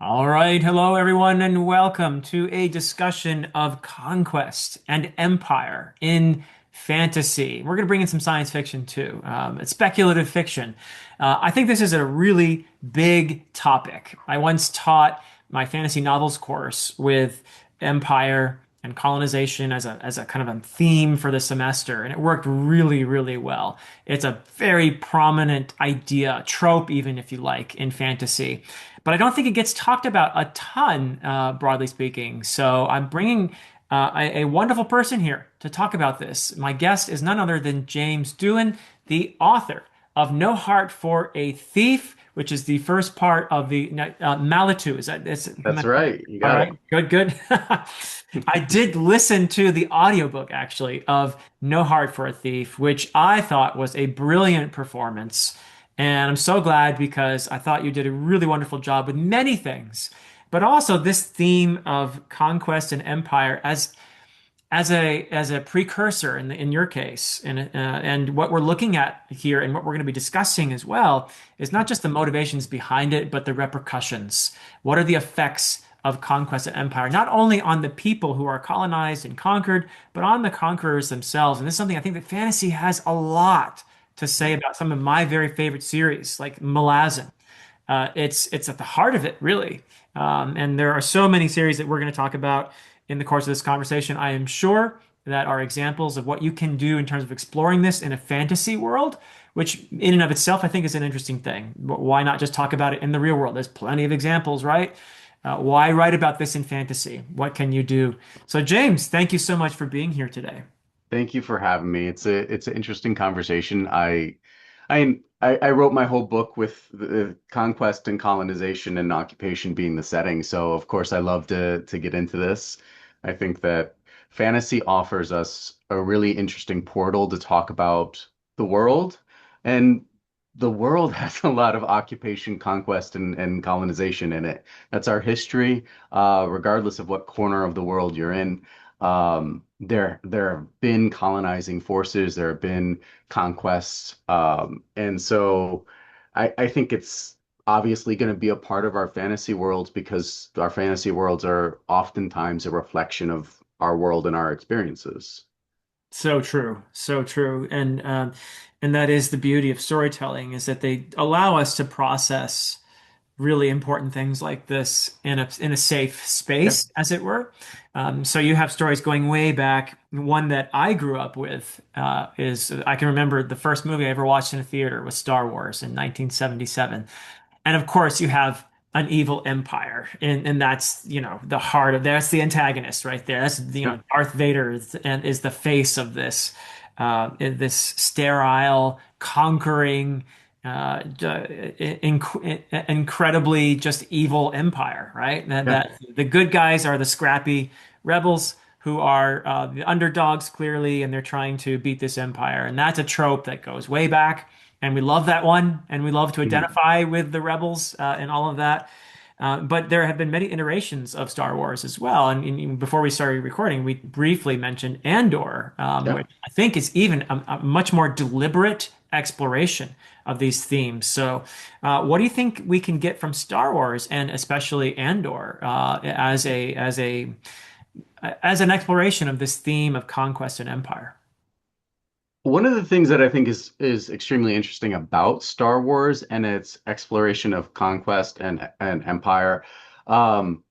All right, hello everyone, and welcome to a discussion of conquest and empire in fantasy. We're going to bring in some science fiction too. It's speculative fiction. I think this is a really big topic. I once taught my fantasy novels course with empire and colonization as a kind of a theme for the semester, and it worked really, really well. It's a very prominent idea, trope, even if you like, in fantasy. But I don't think it gets talked about a ton, broadly speaking. So I'm bringing a wonderful person here to talk about this. My guest is none other than James Dulin, the author of No Heart for a Thief, which is the first part of the Malitu. Is that it's That's right. You all got right? it. Good, good. I did listen to the audiobook actually of No Heart for a Thief, which I thought was a brilliant performance. And I'm so glad because I thought you did a really wonderful job with many things, but also this theme of conquest and empire as a precursor in your case, and what we're looking at here and what we're going to be discussing as well is not just the motivations behind it, but the repercussions. What are the effects of conquest and empire, not only on the people who are colonized and conquered, but on the conquerors themselves? And this is something I think that fantasy has a lot to say about some of my very favorite series, like Malazan. It's at the heart of it, really. And there are so many series that we're going to talk about in the course of this conversation. I am sure that are examples of what you can do in terms of exploring this in a fantasy world, which in and of itself, I think is an interesting thing. Why not just talk about it in the real world? There's plenty of examples, right? Why write about this in fantasy? What can you do? So, James, thank you so much for being here today. Thank you for having me. It's an interesting conversation. I wrote my whole book with the conquest and colonization and occupation being the setting. So of course I love to get into this. I think that fantasy offers us a really interesting portal to talk about the world. And the world has a lot of occupation, conquest, and colonization in it. That's our history, regardless of what corner of the world you're in. There have been colonizing forces, there have been conquests, and so I think it's obviously going to be a part of our fantasy worlds because our fantasy worlds are oftentimes a reflection of our world and our experiences. So true, so true, and that is the beauty of storytelling is that they allow us to process really important things like this in a safe Yeah. space, as it were. So you have stories going way back. One that I grew up with is I can remember the first movie I ever watched in a theater was Star Wars in 1977. And of course, you have an evil empire, and that's the heart of that's the antagonist right there. That's Yeah. Darth Vader is the face of this sterile, conquering, incredibly just evil empire, right? Yeah. That the good guys are the scrappy rebels who are the underdogs clearly, and they're trying to beat this empire. And that's a trope that goes way back. And we love that one, and we love to Mhm. identify with the rebels and all of that. But there have been many iterations of Star Wars as well. And before we started recording, we briefly mentioned Andor, Yeah. which I think is even a much more deliberate exploration of these themes. So, what do you think we can get from Star Wars and especially Andor as an exploration of this theme of conquest and empire? One of the things that I think is extremely interesting about Star Wars and its exploration of conquest and empire, um,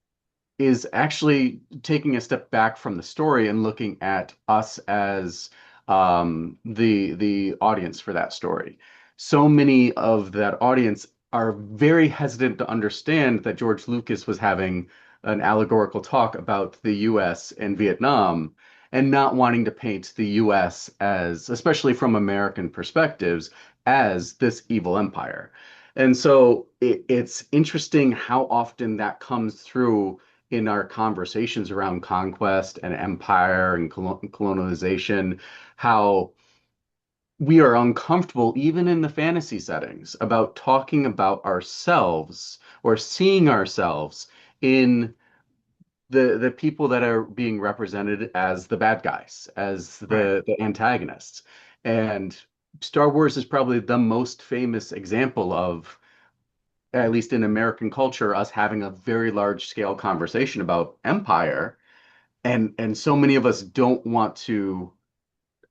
is actually taking a step back from the story and looking at us as the audience for that story. So many of that audience are very hesitant to understand that George Lucas was having an allegorical talk about the US and Vietnam and not wanting to paint the US as, especially from American perspectives, as this evil empire. And so it's interesting how often that comes through in our conversations around conquest and empire and colonization, how we are uncomfortable, even in the fantasy settings, about talking about ourselves or seeing ourselves in the people that are being represented as the bad guys, as Right. the antagonists. And Star Wars is probably the most famous example of at least in American culture, us having a very large scale conversation about empire, and so many of us don't want to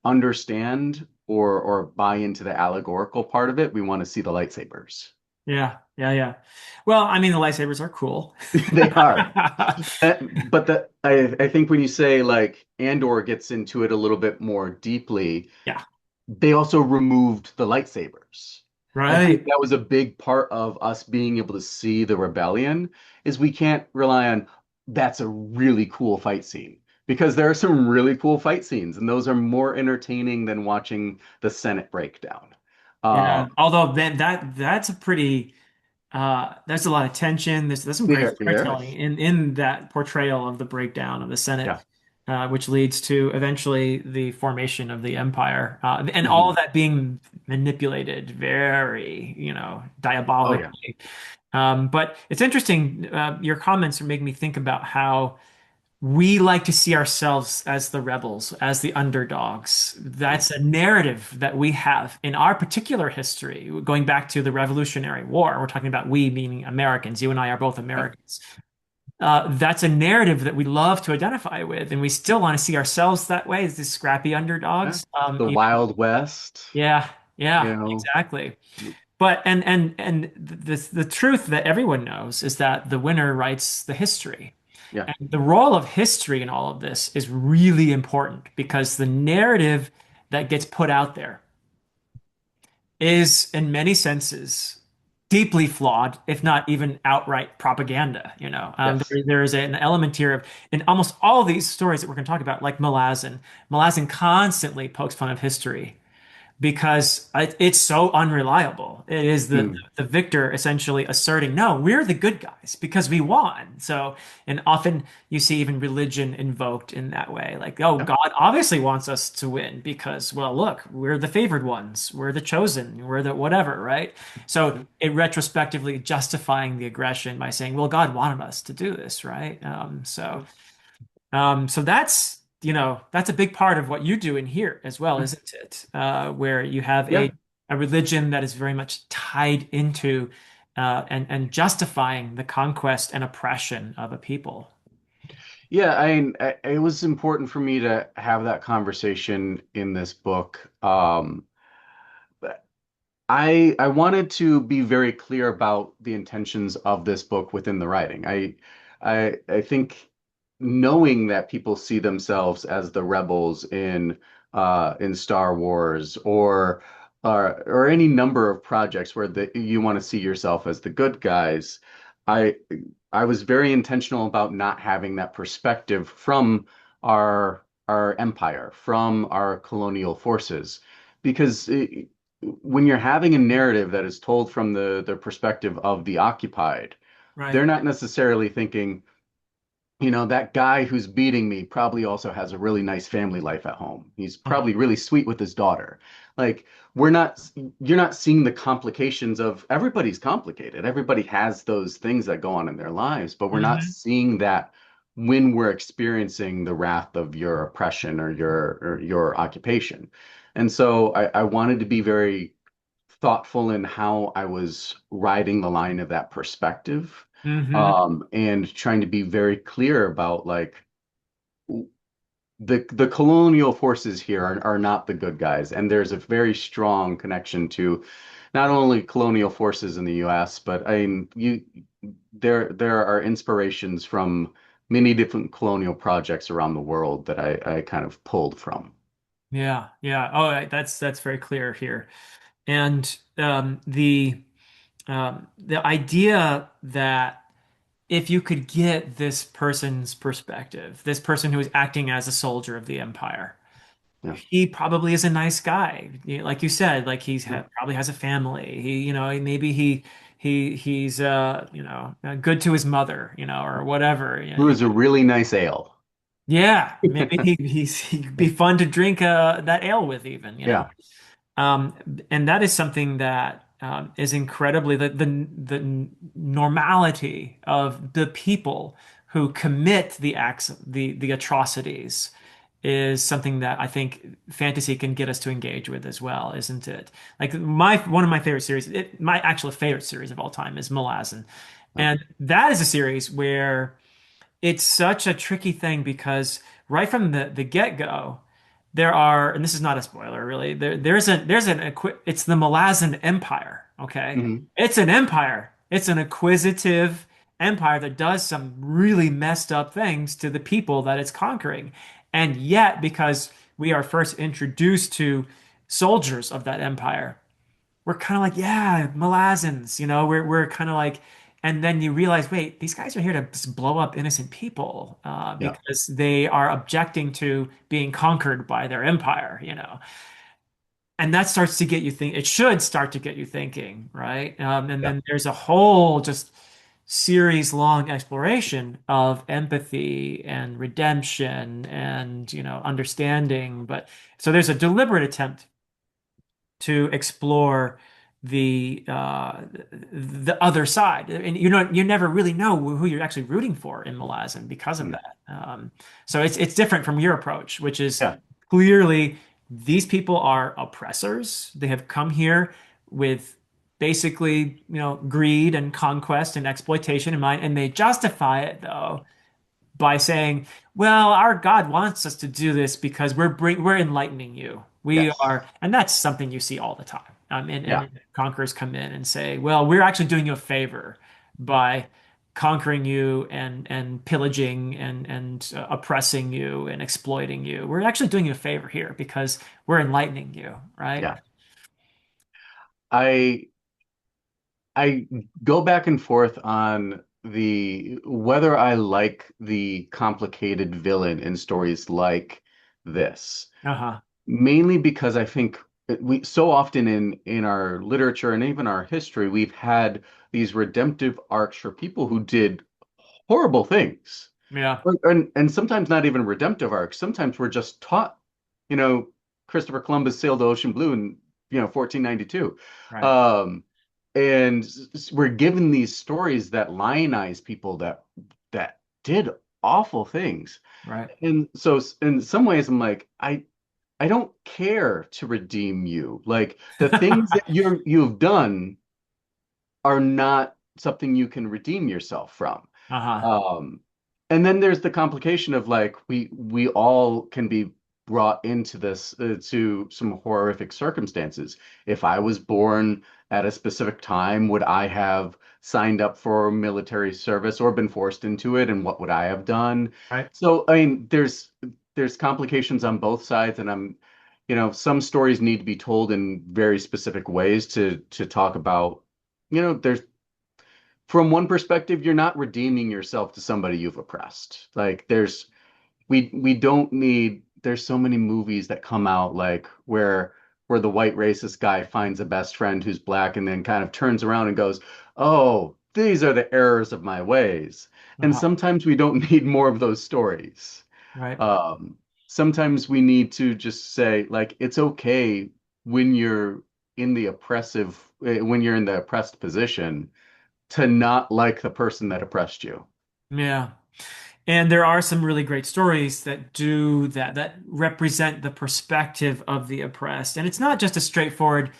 understand or buy into the allegorical part of it. We want to see the lightsabers. Yeah, yeah, yeah. Well, I mean, the lightsabers are cool. They are. But I think when you say like Andor gets into it a little bit more deeply, Yeah, they also removed the lightsabers. I think right. that was a big part of us being able to see the rebellion is we can't rely on that's a really cool fight scene because there are some really cool fight scenes and those are more entertaining than watching the Senate breakdown. Yeah. Um, Although then that's a pretty there's a lot of tension. There's some great there storytelling is. in that portrayal of the breakdown of the Senate, Yeah. which leads to eventually the formation of the empire, and all of Mhm. that being manipulated very, Oh yeah. diabolically. But it's interesting. Your comments are making me think about how we like to see ourselves as the rebels, as the underdogs. Yeah. That's a narrative that we have in our particular history, going back to the Revolutionary War. We're talking about we, meaning Americans. You and I are both Yeah. Americans. That's a narrative that we love to identify with, and we still want to see ourselves that way as these scrappy Yeah. underdogs. The Wild West, Yeah, you yeah, know. exactly. But and the truth that everyone knows is that the winner writes the history. Yeah. And the role of history in all of this is really important because the narrative that gets put out there is, in many senses, deeply flawed, if not even outright propaganda. Yes. There is an element here of, in almost all these stories that we're going to talk about, like Malazan, Malazan constantly pokes fun of history because it's so unreliable. It is Mm. the victor essentially asserting, no, we're the good guys because we won. So, and often you see even religion invoked in that way. Like, oh, Yeah. God obviously wants us to win because, well, look, we're the favored ones, we're the chosen, we're the whatever, right? So Yeah. it retrospectively justifying the aggression by saying, well, God wanted us to do this, right? So that's a big part of what you do in here as well, isn't it? Where you have Yeah. a religion that is very much tied into and justifying the conquest and oppression of a people. Yeah, it was important for me to have that conversation in this book. I wanted to be very clear about the intentions of this book within the writing. I think knowing that people see themselves as the rebels in Star Wars or any number of projects where you want to see yourself as the good guys, I I was very intentional about not having that perspective from our empire, from our colonial forces, because when you're having a narrative that is told from the perspective of the occupied, they're Right. not necessarily thinking, that guy who's beating me probably also has a really nice family life at home. He's Uh-huh. probably really sweet with his daughter. Like, we're not, you're not seeing the complications of everybody's complicated. Everybody has those things that go on in their lives, but we're not Hmm. seeing that when we're experiencing the wrath of your oppression or your occupation. And so I wanted to be very thoughtful in how I was riding the line of that perspective, Hmm. and trying to be very clear about like the colonial forces here are not the good guys, and there's a very strong connection to not only colonial forces in the U.S., but I mean there are inspirations from many different colonial projects around the world that I kind of pulled from. Yeah, yeah. Oh, that's very clear here. And the idea that if you could get this person's perspective, this person who is acting as a soldier of the empire, Yeah. he probably is a nice guy. Like you said, like Yeah. probably has a family. Maybe he's good to his mother, or whatever. It was a really nice ale. Yeah, maybe he'd be fun to drink that ale with even. Yeah. Um, and that is something that is incredibly the normality of the people who commit the acts, the atrocities, is something that I think fantasy can get us to engage with as well, isn't it? Like my one of my favorite series, my actual favorite series of all time is Malazan. Oh. And that is a series where it's such a tricky thing because right from the get-go, there are, and this is not a spoiler really, it's the Malazan Empire, okay? Hmm. It's an empire. It's an acquisitive empire that does some really messed up things to the people that it's conquering. And yet, because we are first introduced to soldiers of that empire, we're kind of like, yeah, Malazans, we're kind of like, and then you realize, wait, these guys are here to just blow up innocent people Yeah. because they are objecting to being conquered by their empire. And that starts to get you think. It should start to get you thinking, right? And Yeah. then there's a whole just series long exploration of empathy and redemption and understanding. But so there's a deliberate attempt to explore the other side, and you never really know who you're actually rooting for in Malazan because of Mm. that. So it's different from your approach, which is Yeah. clearly these people are oppressors. They have come here with basically greed and conquest and exploitation in mind, and they justify it though by saying, "Well, our God wants us to do this because we're enlightening you. We Yes. are," and that's something you see all the time. And Yeah. conquerors come in and say, "Well, we're actually doing you a favor by conquering you and pillaging and oppressing you and exploiting you. We're actually doing you a favor here because we're enlightening you, right?" Yeah. I I go back and forth on the whether I like the complicated villain in stories like this. Uh-huh. Mainly because I think we so often in our literature and even our history, we've had these redemptive arcs for people who did horrible things. Yeah. And sometimes not even redemptive arcs. Sometimes we're just taught, you know, Christopher Columbus sailed the ocean blue in, 1492. Right. Um, and we're given these stories that lionize people that did awful things. Right. And so in some ways I'm like, I don't care to redeem you. Like the things that you've done are not something you can redeem yourself from. Uh-huh. Um, and then there's the complication of like we all can be brought into this to some horrific circumstances. If I was born at a specific time, would I have signed up for military service or been forced into it, and what would I have done? Right. So, I mean, there's complications on both sides, and some stories need to be told in very specific ways to talk about, there's from one perspective, you're not redeeming yourself to somebody you've oppressed. Like we don't need there's so many movies that come out like where the white racist guy finds a best friend who's black and then kind of turns around and goes, "Oh, these are the errors of my ways." And Uh-huh. sometimes we don't need more of those stories. Right. Um, Sometimes we need to just say, like, it's okay when you're when you're in the oppressed position to not like the person that oppressed you. Yeah. And there are some really great stories that do that, that represent the perspective of the oppressed. And it's not just a straightforward,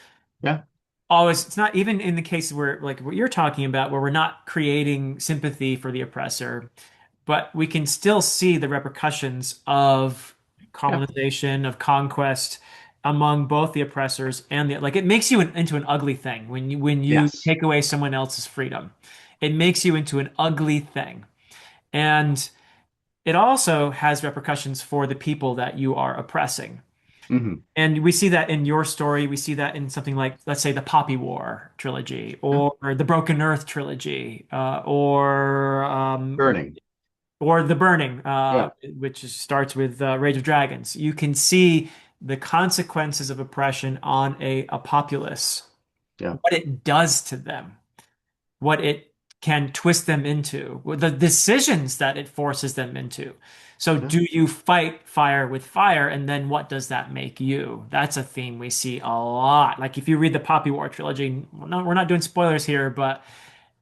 Yeah. always, it's not even in the cases where, like what you're talking about, where we're not creating sympathy for the oppressor, but we can still see the repercussions of Yeah. colonization, of conquest among both the oppressors and the, like it makes you into an ugly thing when you Yes. take away someone else's freedom. It makes you into an ugly thing. And it also has repercussions for the people that you are oppressing. Hmm. And we see that in your story. We see that in something like, let's say, the Poppy War trilogy Yeah. or the Broken Earth trilogy, Burning. or The Burning, Yeah. which starts with Rage of Dragons. You can see the consequences of oppression on a populace, Yeah. what it does to them, what it can twist them into, the decisions that it forces them into. So, Yeah. do you fight fire with fire? And then what does that make you? That's a theme we see a lot. Like if you read the Poppy War trilogy, no, we're not doing spoilers here, but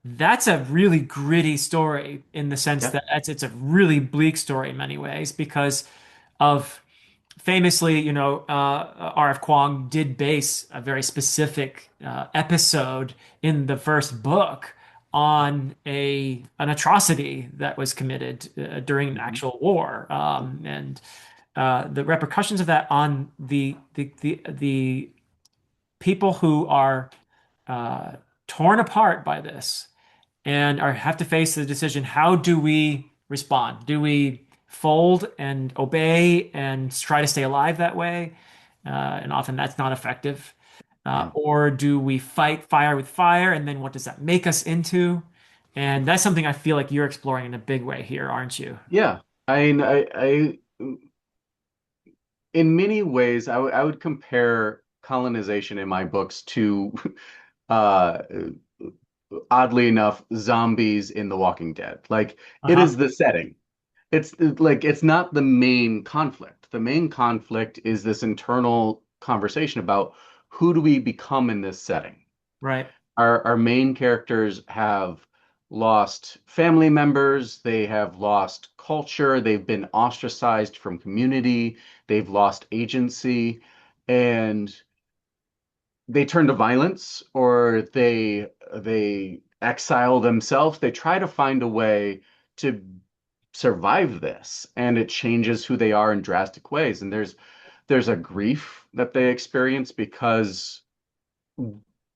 that's a really gritty story in the sense Yeah. that it's a really bleak story in many ways because of famously, R.F. Kuang did base a very specific episode in the first book on a an atrocity that was committed during an Mhm. actual war, and the repercussions of that on the people who are uh, torn apart by this and have to face the decision, how do we respond? Do we fold and obey and try to stay alive that way? And often that's not effective. Yeah. Or do we fight fire with fire? And then what does that make us into? And that's something I feel like you're exploring in a big way here, aren't you? Yeah. I in many ways, I would compare colonization in my books to, uh, oddly enough, zombies in The Walking Dead. Like, it Uh-huh. is the setting. It's not the main conflict. The main conflict is this internal conversation about who do we become in this setting. Right. Our main characters have lost family members, they have lost culture, they've been ostracized from community, they've lost agency, and they turn to violence or they exile themselves. They try to find a way to survive this, and it changes who they are in drastic ways. And there's a grief that they experience because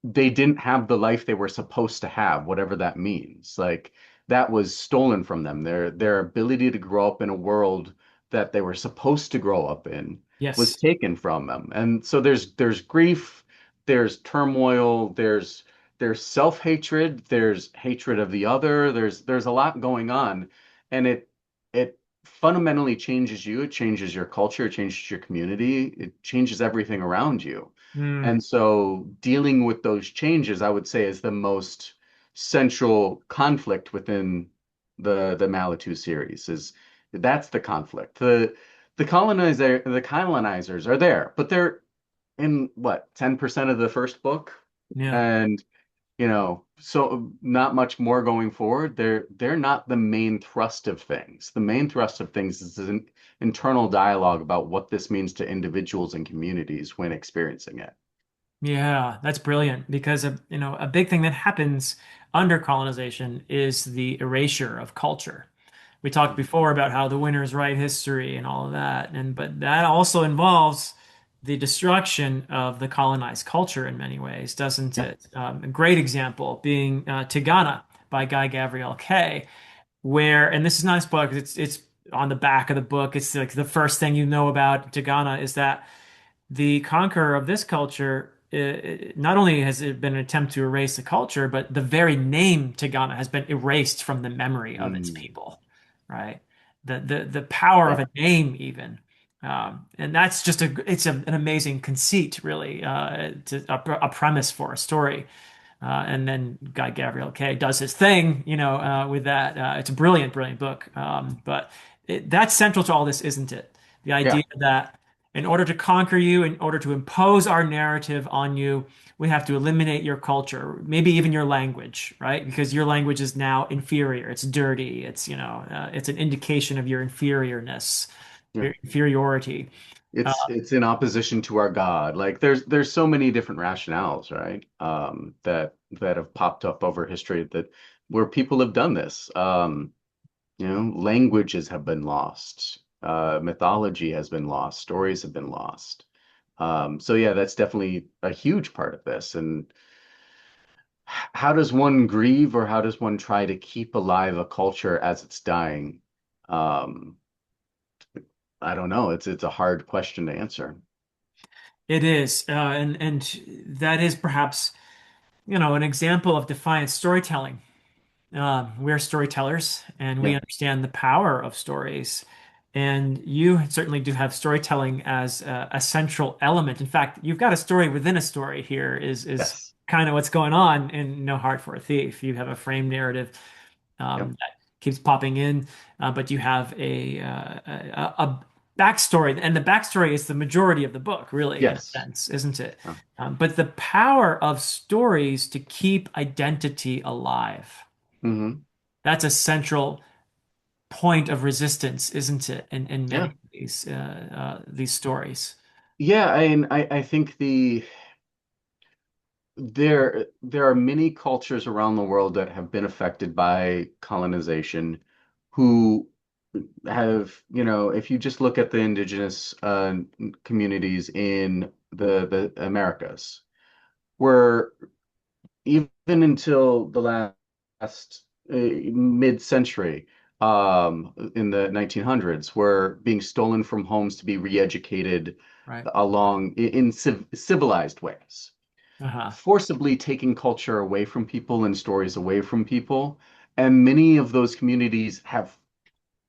they didn't have the life they were supposed to have, whatever that means. Like, that was stolen from them. Their ability to grow up in a world that they were supposed to grow up in was Yes. taken from them. And so there's grief, there's turmoil, there's self-hatred, there's hatred of the other, there's a lot going on. And it fundamentally changes you, it changes your culture, it changes your community, it changes everything around you. Hmm. And so dealing with those changes, I would say, is the most central conflict within the Malitu series. Is that's the conflict. The colonizers are there, but they're in what, 10% of the first book? Yeah. And so not much more going forward. They're not the main thrust of things. The main thrust of things is an internal dialogue about what this means to individuals and communities when experiencing it. Yeah, that's brilliant because a big thing that happens under colonization is the erasure of culture. We talked before about how the winners write history and all of that, and but that also involves the destruction of the colonized culture in many ways, doesn't Yeah. it? A great example being Tigana by Guy Gavriel Kay, where, and this is not a spoiler because it's on the back of the book. It's like the first thing you know about Tigana is that the conqueror of this culture, not only has it been an attempt to erase the culture, but the very name Tigana has been erased from the memory of its Mm. people, right? The power of Yeah. a name even. And that's just an amazing conceit, really, a premise for a story. And then Guy Gavriel Kay does his thing, with that. It's a brilliant, brilliant book. But that's central to all this, isn't it? The Yeah. idea that in order to conquer you, in order to impose our narrative on you, we have to eliminate your culture, maybe even your language, right? Because your language is now inferior. It's dirty. It's an indication of your inferiorness, Yeah. your inferiority. Uh, It's in opposition to our God. Like, there's so many different rationales, right? That have popped up over history that where people have done this. Languages have been lost, mythology has been lost, stories have been lost. So yeah, that's definitely a huge part of this. And how does one grieve, or how does one try to keep alive a culture as it's dying? Um, I don't know. It's a hard question to answer. it is, and that is perhaps an example of defiant storytelling. We're storytellers and we Yeah. understand the power of stories. And you certainly do have storytelling as a central element. In fact, you've got a story within a story here is Yes. kind of what's going on in No Heart for a Thief. You have a framed narrative Yep. that keeps popping in, but you have a backstory, and the backstory is the majority of the book, really, in a Yes. sense, isn't it? Yeah. But the power of stories to keep identity alive. Hmm. That's a central point of resistance, isn't it? In Yeah. many these stories. Yeah, I think there are many cultures around the world that have been affected by colonization who have, if you just look at the indigenous communities in the Americas, were even until the last mid-century, in the 1900s, were being stolen from homes to be re-educated Right. along in civilized ways, Uh-huh. forcibly taking culture away from people and stories away from people. And many of those communities have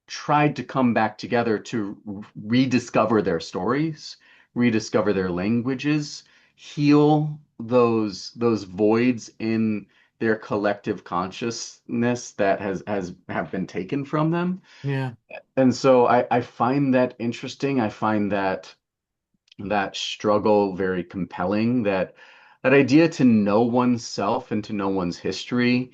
tried to come back together to rediscover their stories, rediscover their languages, heal those voids in their collective consciousness that has have been taken from them. Yeah. And so I find that interesting. I find that struggle very compelling, that idea to know oneself and to know one's history,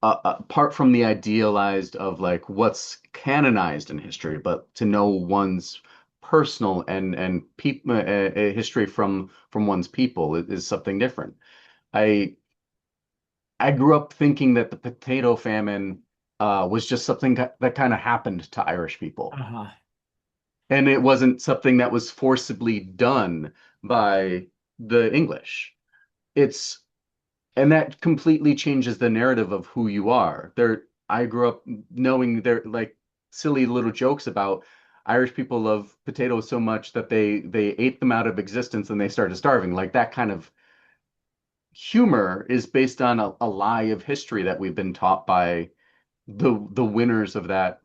apart from the idealized of like what's canonized in history, but to know one's personal and people history from one's people is something different. I I grew up thinking that the potato famine was just something that kind of happened to Irish people, Uh-huh. and it wasn't something that was forcibly done by the English. It's And that completely changes the narrative of who you are. I grew up knowing there like silly little jokes about Irish people love potatoes so much that they ate them out of existence and they started starving. Like that kind of humor is based on a lie of history that we've been taught by the winners of that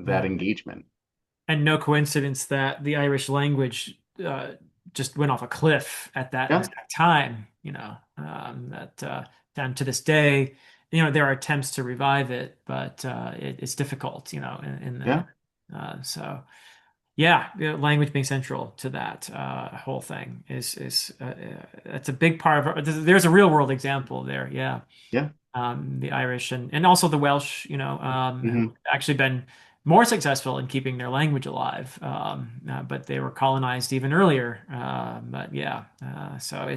Right. engagement. And no coincidence that the Irish language just went off a cliff at that Yeah, exact time, that down to this day, there are attempts to revive it, but it's difficult, in yeah, so yeah, language being central to that whole thing is that's a big part of there's a real world example there. Yeah. yeah. The Irish and also the Welsh, have Hmm. actually been more successful in keeping their language alive, but they were colonized even earlier. But yeah, so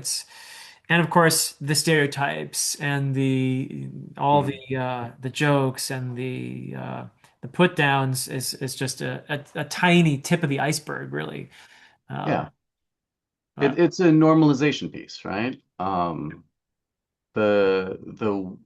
and of course the stereotypes and the all Hmm. the jokes and the put downs is just a tiny tip of the iceberg, really. Um, Yeah. but It's a normalization piece, right? The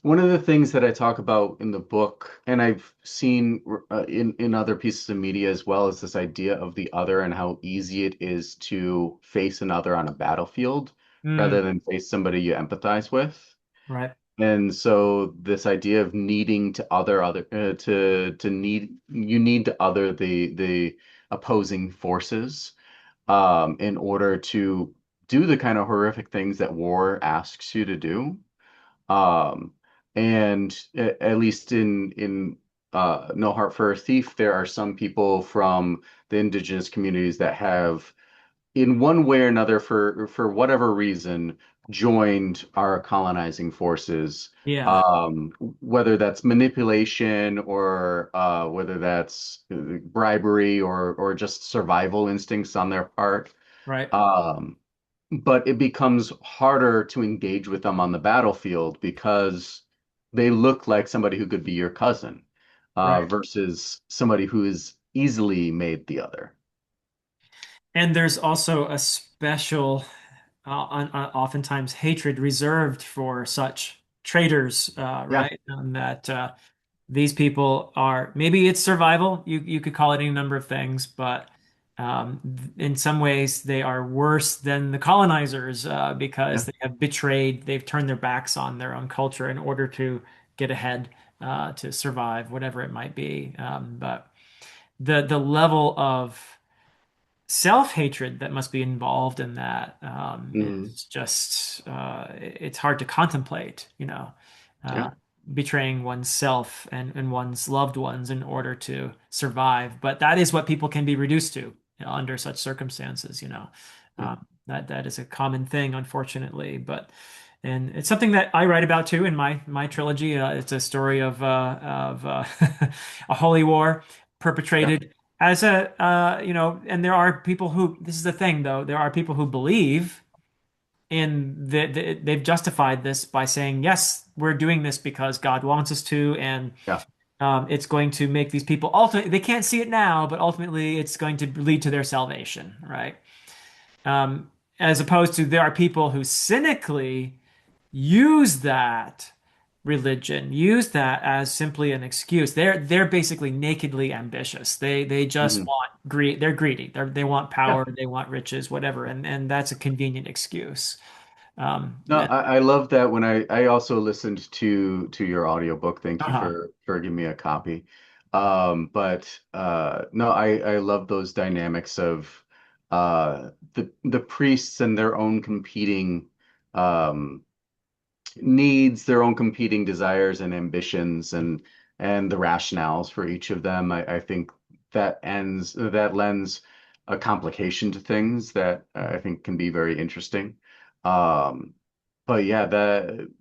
One of the things that I talk about in the book, and I've seen in other pieces of media as well, is this idea of the other and how easy it is to face another on a battlefield mm, rather than face somebody you empathize with. right, And so this idea of needing to other to need you need to other the opposing forces in order to do the kind of horrific things that war asks you to do. Um, and at least in No Heart for a Thief, there are some people from the indigenous communities that have, in one way or another, for whatever reason, joined our colonizing forces. yeah, Um, Whether that's manipulation or whether that's bribery or just survival instincts on their part. right. Um, but it becomes harder to engage with them on the battlefield because they look like somebody who could be your cousin, Right. versus somebody who is easily made the other. And there's also a special, oftentimes hatred reserved for such traitors, Yeah, right? And that these people are maybe it's survival. You could call it any number of things, but in some ways they are worse than the colonizers because yeah, they have betrayed, they've turned their backs on their own culture in order to get ahead, to survive, whatever it might be. But the level of self-hatred that must be involved in that mhm, is just it's hard to contemplate, yeah, uh, betraying oneself and one's loved ones in order to survive. But that is what people can be reduced to, under such circumstances, yeah, that is a common thing, unfortunately. But and it's something that I write about too in my trilogy. It's a story of a holy war, perpetrated as a and there are people who, this is the thing though, there are people who believe in they've justified this by saying, yes, we're doing this because God wants us to, and Yeah. it's going to make these people ultimately, they can't see it now, but ultimately it's going to lead to their salvation, right? Um, as opposed to there are people who cynically use that religion, use that as simply an excuse. They're basically nakedly ambitious. They just Hmm. want greed. They're greedy. They want Yeah. power. They want riches, whatever, and that's a convenient excuse. No, I love that when I also listened to your audiobook. Thank you Uh-huh. for giving me a copy. But no, I love those dynamics of the priests and their own competing um needs, their own competing desires and ambitions, and the rationales for each of them. I think that lends a complication to things that I think can be very interesting. Um, but yeah, the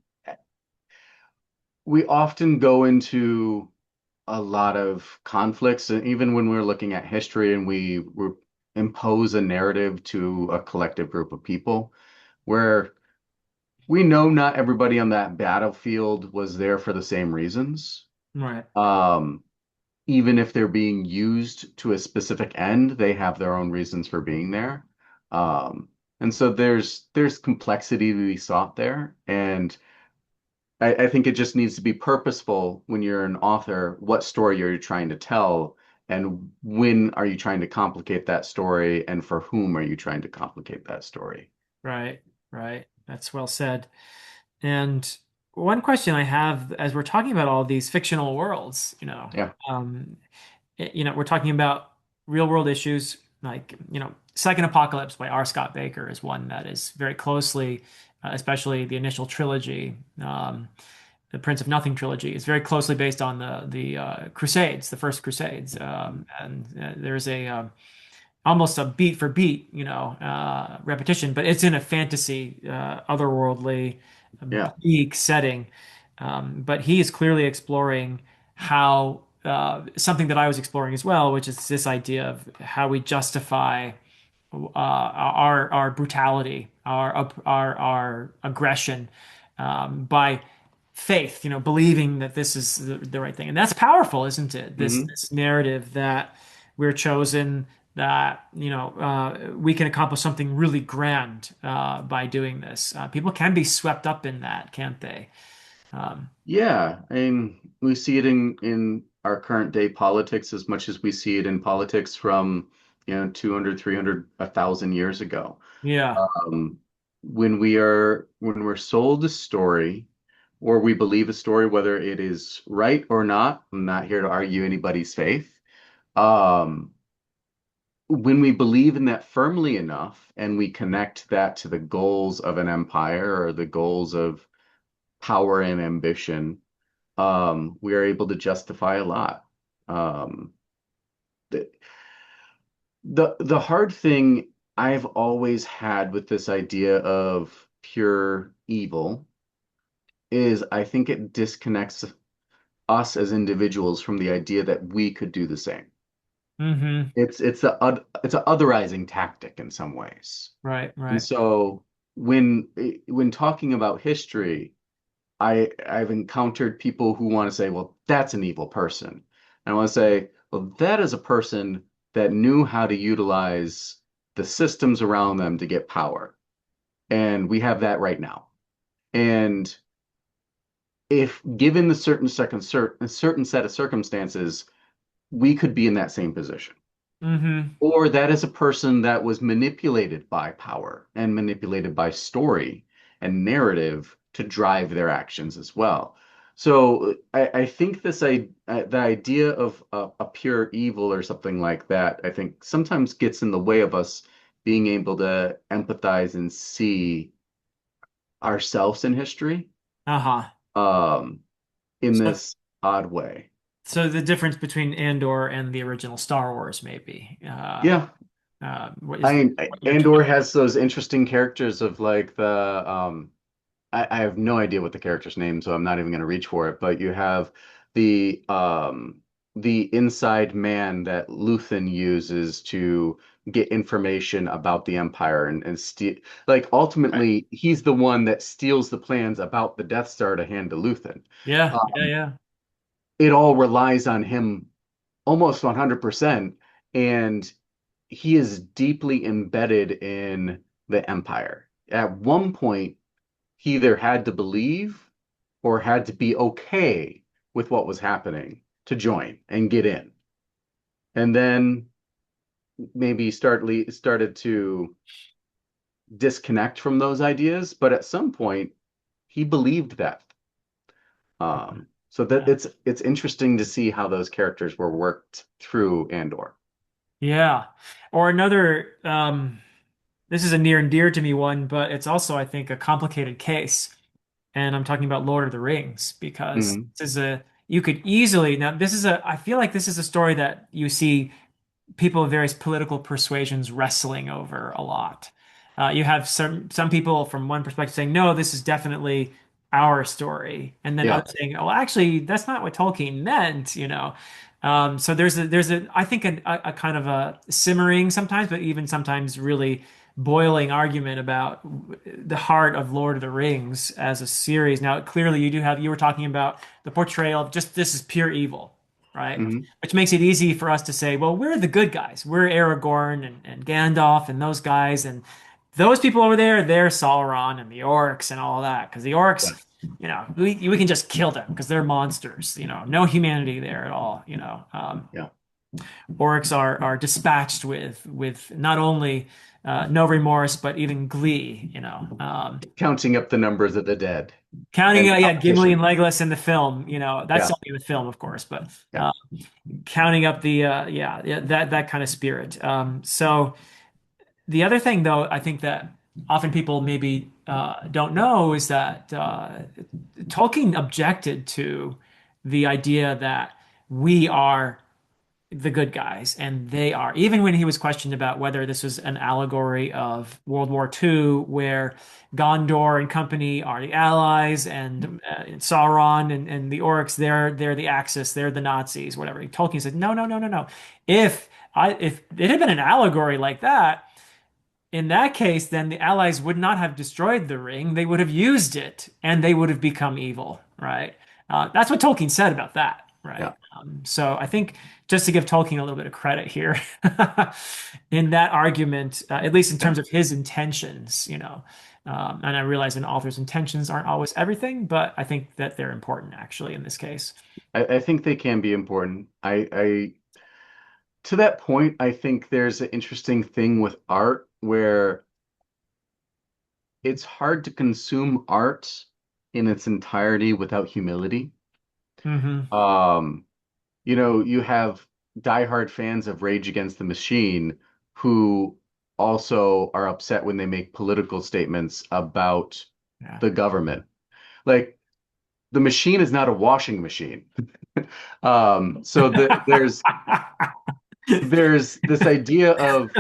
we often go into a lot of conflicts, and even when we're looking at history and we impose a narrative to a collective group of people, where we know not everybody on that battlefield was there for the same reasons. Right. Um, Even if they're being used to a specific end, they have their own reasons for being there. And so there's complexity to be sought there. And I think it just needs to be purposeful when you're an author, what story you're trying to tell, and when are you trying to complicate that story, and for whom are you trying to complicate that story? Right. Right. That's well said. And one question I have as we're talking about all these fictional worlds, Yeah. um, we're talking about real world issues like, Second Apocalypse by R. Scott Baker is one that is very closely, especially the initial trilogy, the Prince of Nothing trilogy, is very closely based on the Crusades, the first Crusades, and there's a almost a beat for beat, repetition, but it's in a fantasy, otherworldly, Yeah. bleak setting. But he is clearly exploring how something that I was exploring as well, which is this idea of how we justify our brutality, our aggression by faith, believing that this is the right thing, and that's powerful, isn't it? This Hmm. this narrative that we're chosen, that we can accomplish something really grand by doing this. People can be swept up in that, can't they? Um, Yeah, I mean, we see it in our current day politics as much as we see it in politics from, 200, 300, 1,000 years ago. yeah. Um, when we're sold a story or we believe a story, whether it is right or not, I'm not here to argue anybody's faith. Um, when we believe in that firmly enough and we connect that to the goals of an empire or the goals of power and ambition, we are able to justify a lot. Um, the, the hard thing I've always had with this idea of pure evil is I think it disconnects us as individuals from the idea that we could do the same. Hmm. It's a otherizing tactic in some ways. Right, And right. so when talking about history, I've encountered people who want to say, well, that's an evil person. And I want to say, well, that is a person that knew how to utilize the systems around them to get power. And we have that right now. And if given the a certain set of circumstances, we could be in that same position. Hmm. Or that is a person that was manipulated by power and manipulated by story and narrative to drive their actions as well. So I think the idea of a pure evil or something like that, I think sometimes gets in the way of us being able to empathize and see ourselves in history, Uh-huh. um, in So this odd way. So the difference between Andor and the original Star Wars, maybe, Yeah, what is I what you're Andor talking. has those interesting characters of like I have no idea what the character's name, so I'm not even going to reach for it. But you have the the inside man that Luthen uses to get information about the Empire and steal, like Right. ultimately he's the one that steals the plans about the Death Star to hand to Luthen. Yeah, yeah, Um, yeah. it all relies on him almost 100%, and he is deeply embedded in the Empire. At one point, he either had to believe or had to be okay with what was happening to join and get in. And then maybe started to disconnect from those ideas, but at some point he believed that. So that Yeah. it's interesting to see how those characters were worked through Andor. Yeah. Or another, this is a near and dear to me one, but it's also, I think, a complicated case. And I'm talking about Lord of the Rings because Hmm. this is you could easily, now this is I feel like this is a story that you see people of various political persuasions wrestling over a lot. You have some people from one perspective saying, no, this is definitely our story, and then Yeah. others saying, oh, actually, that's not what Tolkien meant, you know. So there's a I think a kind of a simmering sometimes, but even sometimes really boiling argument about the heart of Lord of the Rings as a series. Now, clearly, you were talking about the portrayal of just this is pure evil, right? Hmm. Which makes it easy for us to say, well, we're the good guys. We're Aragorn and Gandalf and those guys. And those people over there, they're Sauron and the orcs and all that. Because the Yeah. orcs, we can just kill them because they're monsters. No humanity there at all. Yeah. Orcs are dispatched with not only no remorse, but even glee. Counting up the numbers of the dead Counting, and yeah, Gimli and competition. Legolas in the film, that's Yeah. only in the film, of course, but Yeah. counting up the yeah, that kind of spirit. So the other thing, though, I think that often people maybe don't know is that Tolkien objected to the idea that we are the good guys and they are, even when he was questioned about whether this was an allegory of World War II, where Gondor and company are the Allies and Sauron and the orcs, they're the Axis, they're the Nazis, whatever. Tolkien said, no, no, no, no, no. If it had been an allegory like that, in that case, then the Allies would not have destroyed the ring. They would have used it and they would have become evil, right? That's what Tolkien said about that, Yeah. right? So I think just to give Tolkien a little bit of credit here in that argument, at least in Yeah. terms of his intentions, and I realize an author's intentions aren't always everything, but I think that they're important actually in this case. I think they can be important. To that point, I think there's an interesting thing with art where it's hard to consume art in its entirety without humility. Hmm. Um, you have diehard fans of Rage Against the Machine who also are upset when they make political statements about Yeah. the government. Like the machine is not a washing machine. So there's this idea of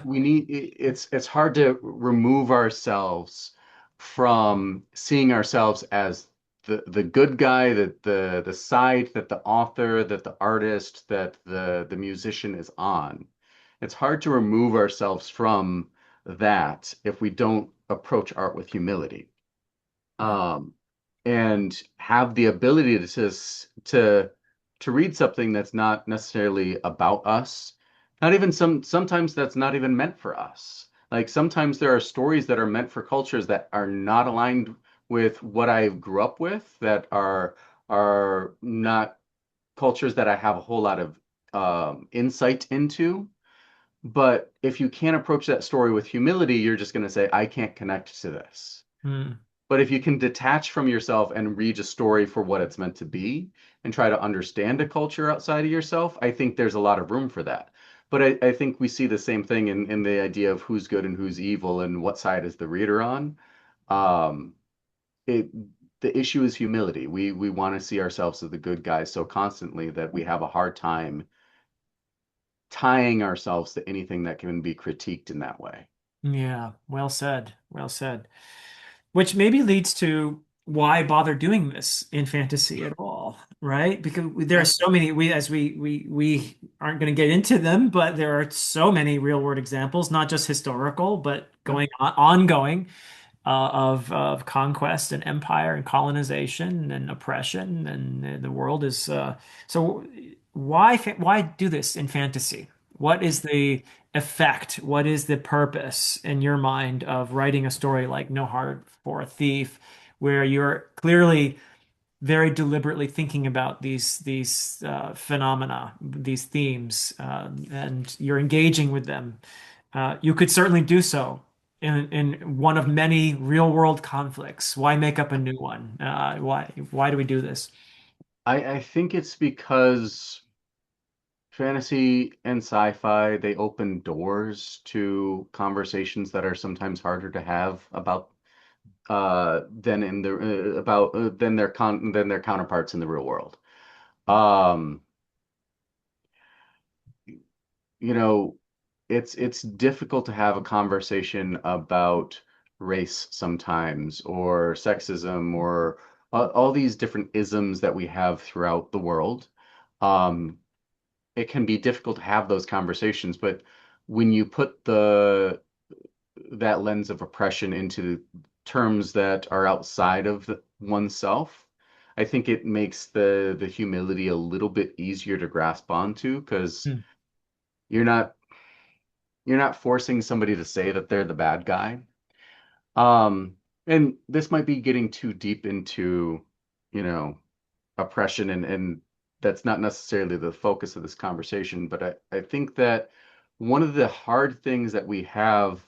it's hard to remove ourselves from seeing ourselves as the good guy, that the side that the author, that the artist, that the musician is on. It's hard to remove ourselves from that if we don't approach art with humility. Yeah. um, and have the ability to read something that's not necessarily about us. Not even sometimes that's not even meant for us. Like sometimes there are stories that are meant for cultures that are not aligned with what I grew up with, that are not cultures that I have a whole lot of insight into. But if you can't approach that story with humility, you're just going to say, I can't connect to this. Hmm. But if you can detach from yourself and read a story for what it's meant to be and try to understand a culture outside of yourself, I think there's a lot of room for that. But I think we see the same thing in the idea of who's good and who's evil and what side is the reader on. Um, it the issue is humility. We want to see ourselves as the good guys so constantly that we have a hard time tying ourselves to anything that can be critiqued in that way. Yeah, well said. Well said. Which maybe leads to why bother doing this in fantasy at all. right? Because there are Yeah. so many, we aren't going to get into them, but there are so many real world examples, not just historical, but Yeah. going on, ongoing of conquest and empire and colonization and oppression, and the world is so why do this in fantasy? What is the effect? What is the purpose in your mind of writing a story like No Heart for a Thief, where you're clearly very deliberately thinking about these phenomena, these themes, and you're engaging with them? You could certainly do so in one of many real world conflicts. Why make up a new one? Why do we do this? I think it's because fantasy and sci-fi, they open doors to conversations that are sometimes harder to have about than in the about than their counterparts in the real world. Um, you know, it's difficult to have a conversation about race sometimes, or sexism, or all these different isms that we have throughout the world. Um, it can be difficult to have those conversations, but when you put the that lens of oppression into terms that are outside of oneself, I think it makes the humility a little bit easier to grasp onto because Hmm. you're not you're not forcing somebody to say that they're the bad guy. Um, and this might be getting too deep into, you know, oppression, and that's not necessarily the focus of this conversation, but I think that one of the hard things that we have,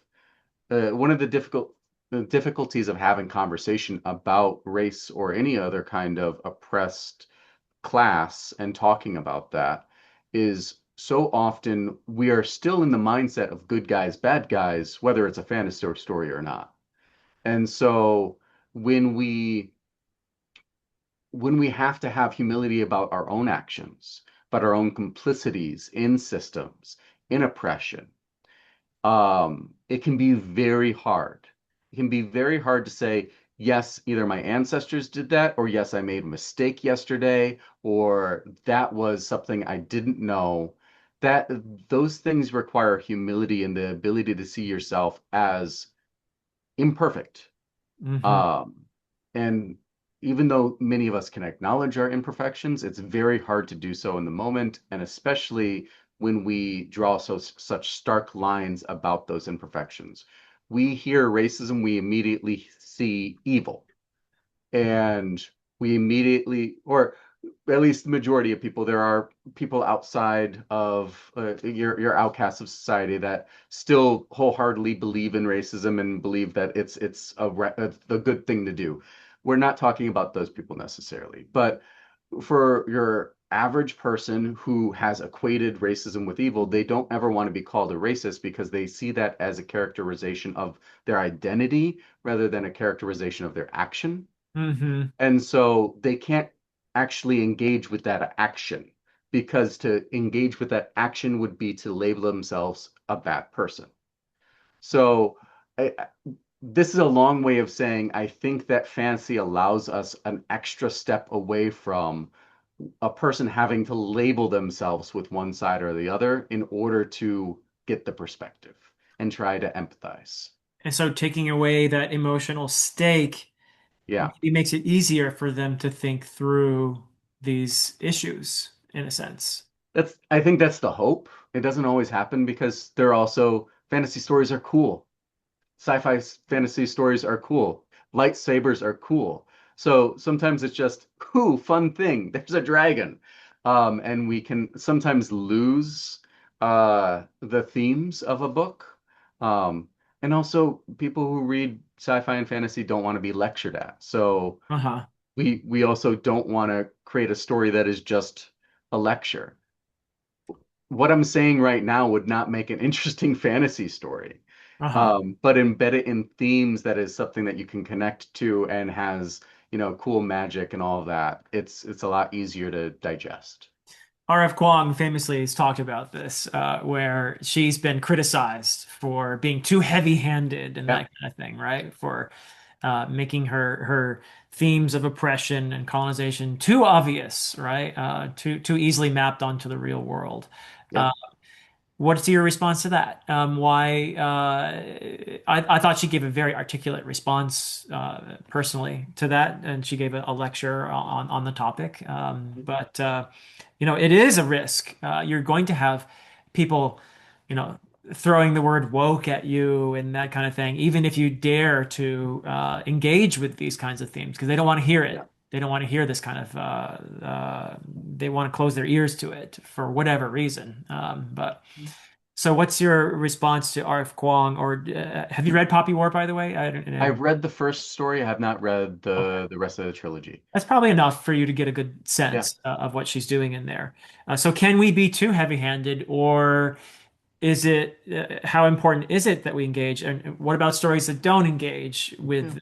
one of the difficulties of having conversation about race or any other kind of oppressed class and talking about that is so often we are still in the mindset of good guys, bad guys, whether it's a fantasy story or not. And so when we when we have to have humility about our own actions, about our own complicities in systems, in oppression, it can be very hard. It can be very hard to say, yes, either my ancestors did that, or yes, I made a mistake yesterday, or that was something I didn't know. That those things require humility and the ability to see yourself as imperfect. Hmm. Um, and even though many of us can acknowledge our imperfections, it's very hard to do so in the moment, and especially when we draw such stark lines about those imperfections. We hear racism, we immediately see evil, and we immediately, or at least the majority of people, there are people outside of your outcasts of society that still wholeheartedly believe in racism and believe that it's a good thing to do. We're not talking about those people necessarily, but for your average person who has equated racism with evil, they don't ever want to be called a racist because they see that as a characterization of their identity rather than a characterization of their action. Hmm. And so they can't actually engage with that action because to engage with that action would be to label themselves a bad person. So this is a long way of saying I think that fantasy allows us an extra step away from a person having to label themselves with one side or the other in order to get the perspective and try to empathize. And so taking away that emotional stake Yeah. maybe makes it easier for them to think through these issues in a sense. I think that's the hope. It doesn't always happen because they're also fantasy stories are cool. Sci-fi fantasy stories are cool. Lightsabers are cool. So sometimes it's just, ooh, fun thing. There's a dragon. And we can sometimes lose the themes of a book. Um, and also people who read sci-fi and fantasy don't want to be lectured at. So Uh-huh. we also don't want to create a story that is just a lecture. What I'm saying right now would not make an interesting fantasy story. Uh-huh. But embed it in themes that is something that you can connect to and has, cool magic and all of that. It's a lot easier to digest. R.F. Kuang famously has talked about this, where she's been criticized for being too heavy-handed and Yeah. that kind of thing, right? For making her themes of oppression and colonization too obvious, right? Too easily mapped onto the real world. Uh, Yep. what's your response to that? Why? I thought she gave a very articulate response personally to that, and she gave a lecture on the topic. But it is a risk. You're going to have people, you know, throwing the word woke at you and that kind of thing, even if you dare to engage with these kinds of themes, because they don't want to hear it. Yeah. They don't want to hear this kind of. They want to close their ears to it for whatever reason. But so, what's your response to R.F. Kuang? Or have you read Poppy War, by the way? I don't know. I've read the first story. I have not read Okay. the rest of the trilogy. That's probably enough for you to get a good Yeah. sense of what she's doing in there. So, can we be too heavy-handed, or is it how important is it that we engage? And what about stories that don't engage Yeah. with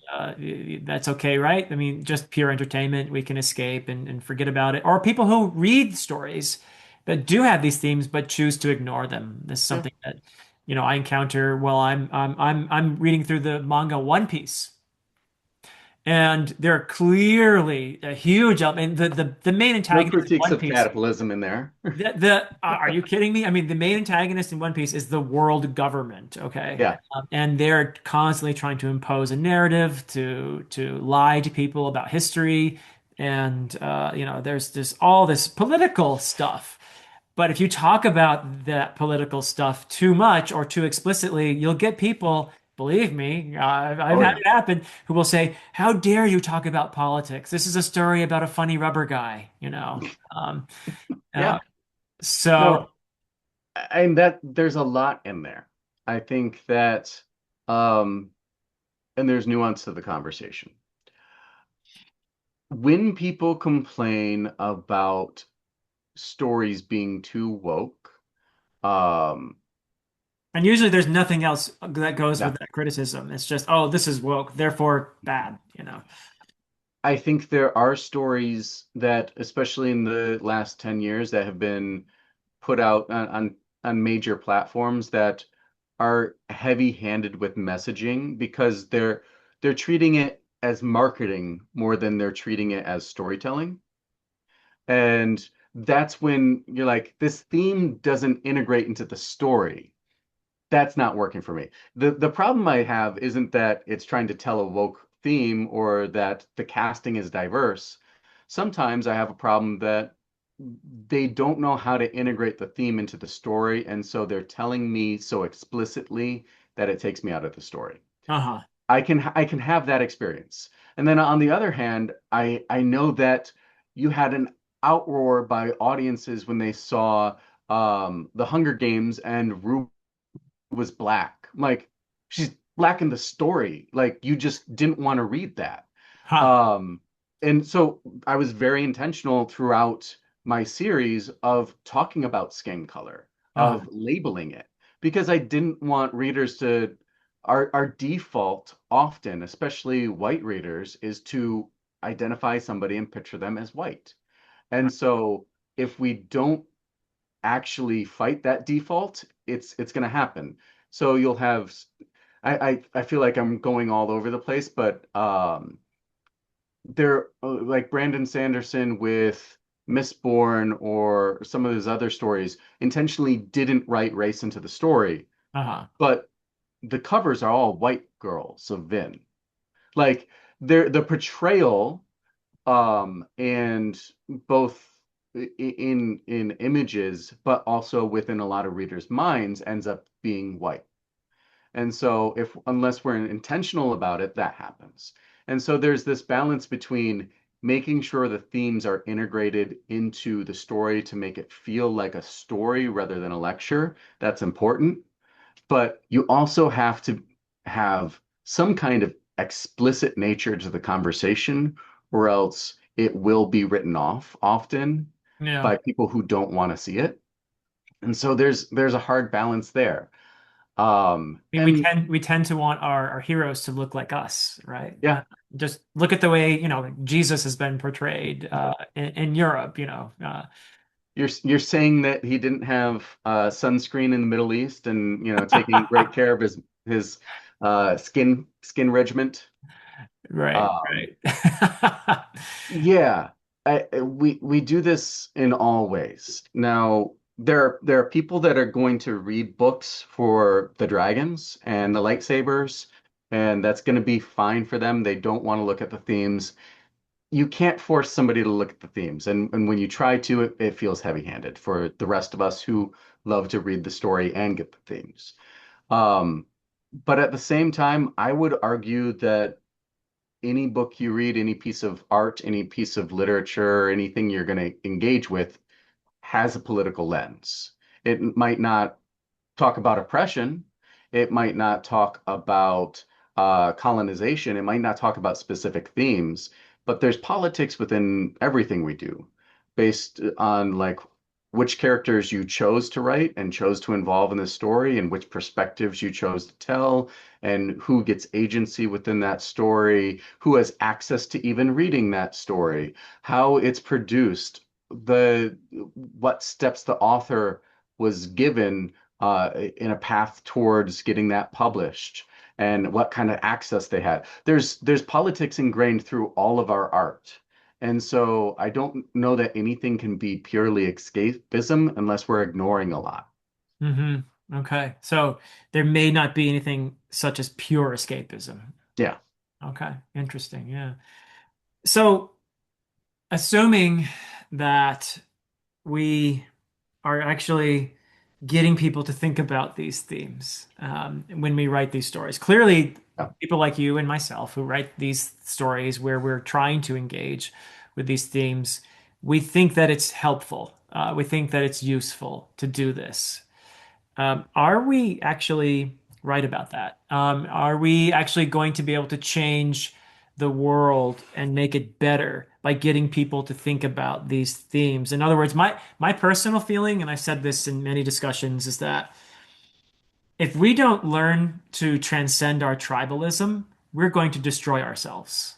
that's okay, right? I mean, just pure entertainment, we can escape and forget about it. Or people who read stories that do have these themes but choose to ignore them. This is Yeah. something that, I encounter while I'm reading through the manga One Piece. And there are clearly a huge element. The main No antagonist in critiques One of Piece capitalism in there. are you kidding me? I mean, the main antagonist in One Piece is the world government, okay? Yeah. And they're constantly trying to impose a narrative to lie to people about history, and there's just all this political stuff. But if you talk about that political stuff too much or too explicitly, you'll get people, believe me, I've Oh had yeah. it happen, who will say, "How dare you talk about politics? This is a story about a funny rubber guy," you know. Um, uh, Yeah. so, No, and that there's a lot in there. I think that um and there's nuance to the conversation. When people complain about stories being too woke, um and usually there's nothing else that goes yeah, with that criticism. It's just, oh, this is woke, therefore bad. I think there are stories that, especially in the last 10 years, that have been put out on major platforms that are heavy-handed with messaging because they're treating it as marketing more than they're treating it as storytelling. And that's when you're like, this theme doesn't integrate into the story. That's not working for me. The problem I have isn't that it's trying to tell a woke theme or that the casting is diverse. Sometimes I have a problem that they don't know how to integrate the theme into the story, and so they're telling me so explicitly that it takes me out of the story. Uh-huh. I can have that experience. And then on the other hand, I know that you had an outroar by audiences when they saw the Hunger Games and Rue was black. Like she's black in the story. Like you just didn't want to read that. Huh. Um, and so I was very intentional throughout my series of talking about skin color, Uh-huh. of labeling it, because I didn't want readers to our default often, especially white readers, is to identify somebody and picture them as white. And so if we don't actually fight that default, it's going to happen. So you'll have I feel like I'm going all over the place, but there like Brandon Sanderson with Mistborn or some of his other stories intentionally didn't write race into the story, Uh-huh. but the covers are all white girls of Vin. Like the portrayal and both in images, but also within a lot of readers' minds, ends up being white. And so if unless we're intentional about it, that happens. And so there's this balance between making sure the themes are integrated into the story to make it feel like a story rather than a lecture. That's important. But you also have to have some kind of explicit nature to the conversation, or else it will be written off often Yeah. by people who don't want to see it. And so there's a hard balance there. I mean, we And tend we tend to want our heroes to look like us, right? yeah, Just look at the way, Jesus has been portrayed in Europe, you're saying that he didn't have sunscreen in the Middle East and taking great care of his skin regiment. Right, Um, right. yeah, we do this in all ways. Now, there are people that are going to read books for the dragons and the lightsabers, and that's going to be fine for them. They don't want to look at the themes. You can't force somebody to look at the themes, and when you try to, it feels heavy-handed for the rest of us who love to read the story and get the themes. Um, but at the same time, I would argue that any book you read, any piece of art, any piece of literature, anything you're going to engage with has a political lens. It might not talk about oppression. It might not talk about colonization. It might not talk about specific themes, but there's politics within everything we do based on like which characters you chose to write and chose to involve in the story and which perspectives you chose to tell and who gets agency within that story, who has access to even reading that story, how it's produced, the what steps the author was given in a path towards getting that published and what kind of access they had. There's politics ingrained through all of our art. And so I don't know that anything can be purely escapism unless we're ignoring a lot. hmm Okay. So there may not be anything such as pure escapism. Yeah. Okay. Interesting. Yeah. So assuming that we are actually getting people to think about these themes when we write these stories. Clearly, Yeah. people like you and myself who write these stories where we're trying to engage with these themes, we think that it's helpful. We think that it's useful to do this. Are we actually right about that? Are we actually going to be able to change the world and make it better by getting people to think about these themes? In other words, my personal feeling, and I've said this in many discussions, is that if we don't learn to transcend our tribalism, we're going to destroy ourselves.